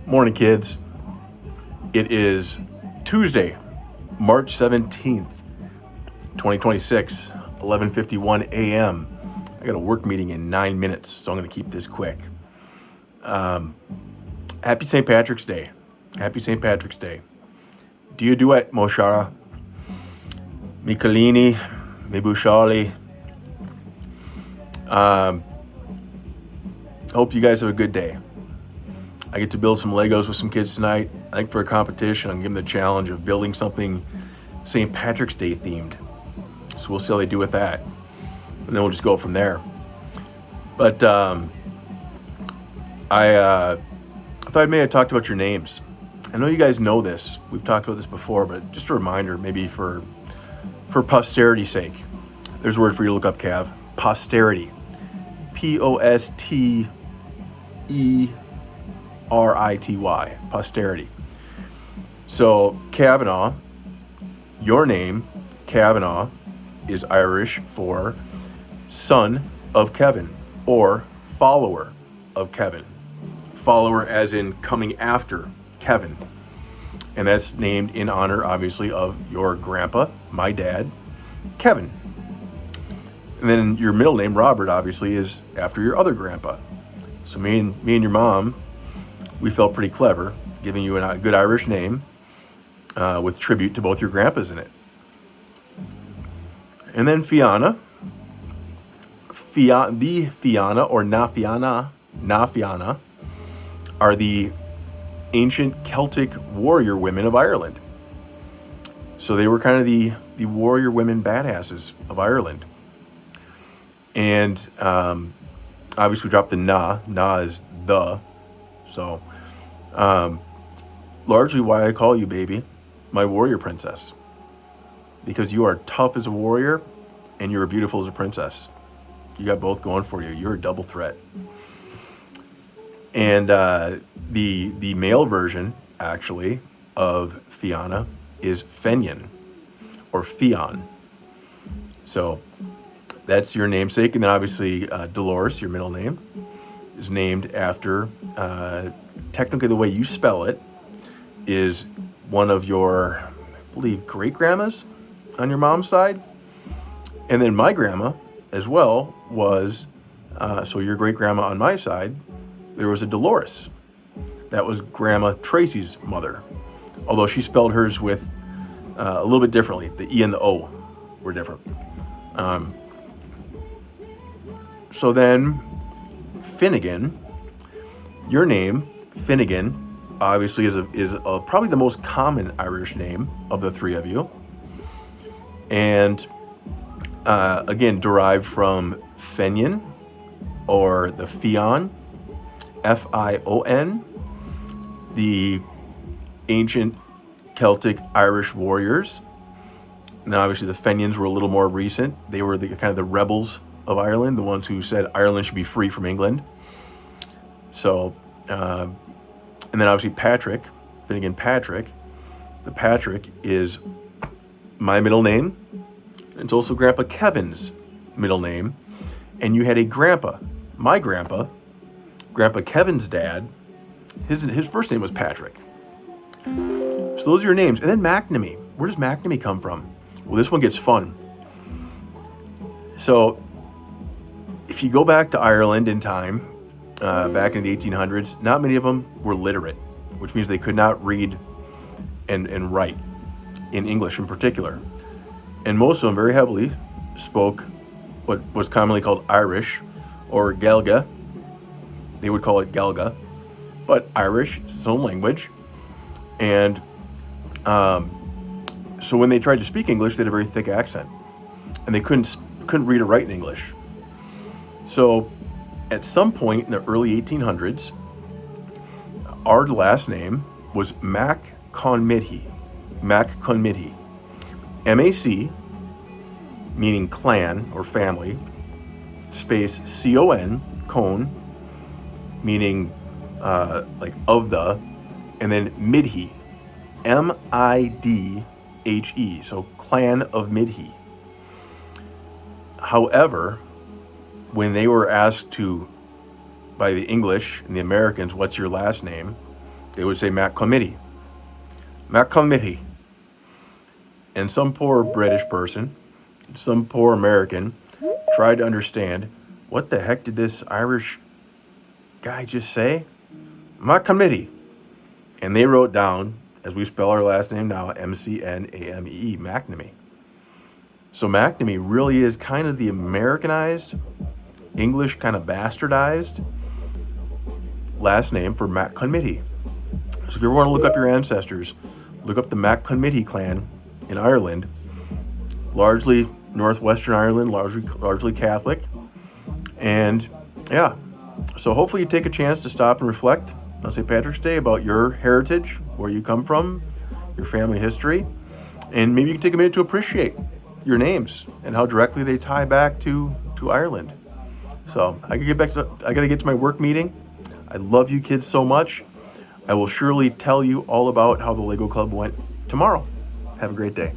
Morning, kids. It is Tuesday, March 17th, 2026, 11:51 a.m. I got a work meeting in 9 minutes, so I'm going to keep this quick. Happy St. Patrick's Day. Happy St. Patrick's Day. Do you do it, Moshara? Michelini, Mibushali. Hope you guys have a good day. I get to build some Legos with some kids tonight. I think for a competition, I'm giving them the challenge of building something St. Patrick's Day themed. So we'll see how they do with that. And then we'll just go from there. But I thought I may have talked about your names. I know you guys know this. We've talked about this before, but just a reminder, maybe for posterity's sake. There's a word for you to look up, Cav. Posterity. Posterity. Posterity. So Kavanaugh, your name, Kavanaugh, is Irish for son of Kevin or follower of Kevin. Follower as in coming after Kevin. And that's named in honor, obviously, of your grandpa, my dad, Kevin. And then your middle name, Robert, obviously, is after your other grandpa. So me and your mom, we felt pretty clever giving you a good Irish name with tribute to both your grandpas in it. And then Fianna, the Fianna or Na Fianna are the ancient Celtic warrior women of Ireland. So they were kind of the warrior women badasses of Ireland. And obviously we dropped the Na. Na is the. So largely why I call you, baby, my warrior princess. Because you are tough as a warrior and you're beautiful as a princess. You got both going for you. You're a double threat. And the male version, actually, of Fianna is Fenian or Fion. So that's your namesake. And then obviously Dolores, your middle name, is named after, technically the way you spell it, is one of your, I believe, great-grandmas on your mom's side. And then my grandma as well was, so your great-grandma on my side, there was a Dolores. That was Grandma Tracy's mother. Although she spelled hers with a little bit differently. The E and the O were different. So then Finnegan, your name, Finnegan, obviously is probably the most common Irish name of the three of you. And again, derived from Fenian or the Fion, Fion, the ancient Celtic Irish warriors. Now, obviously, the Fenians were a little more recent. They were the kind of the rebels of Ireland, the ones who said Ireland should be free from England. So, and then obviously Patrick, Finnegan Patrick. The Patrick is my middle name. It's also Grandpa Kevin's middle name. And you had a grandpa, my grandpa, Grandpa Kevin's dad. His first name was Patrick. So those are your names. And then McNamee. Where does McNamee come from? Well, this one gets fun. So if you go back to Ireland in time, back in the 1800s, not many of them were literate, which means they could not read and write in English in particular. And most of them very heavily spoke what was commonly called Irish or Gaeilge. They would call it Gaeilge, but Irish is its own language. And so when they tried to speak English, they had a very thick accent, and they couldn't read or write in English. So at some point in the early 1800s, our last name was Mac Conmidhi. Mac Conmidhi. M-A-C, meaning clan or family, space C-O-N, Con, meaning like of the, and then Midhi, M-I-D-H-E, so clan of Midhi. However, when they were asked to, by the English and the Americans, what's your last name? They would say Maccomitty. Maccomitty. And some poor British person, some poor American, tried to understand, what the heck did this Irish guy just say? Maccomitty. And they wrote down, as we spell our last name now, McNamee, McNamee. So McNamee really is kind of the Americanized, English kind of bastardized last name for Maccomitty. So if you ever want to look up your ancestors, look up the Maccomitty clan in Ireland, largely northwestern Ireland, largely Catholic. And yeah, so hopefully you take a chance to stop and reflect on St. Patrick's Day about your heritage, where you come from, your family history, and maybe you can take a minute to appreciate your names and how directly they tie back to Ireland. So I gotta get to my work meeting. I love you kids so much. I will surely tell you all about how the Lego Club went tomorrow. Have a great day.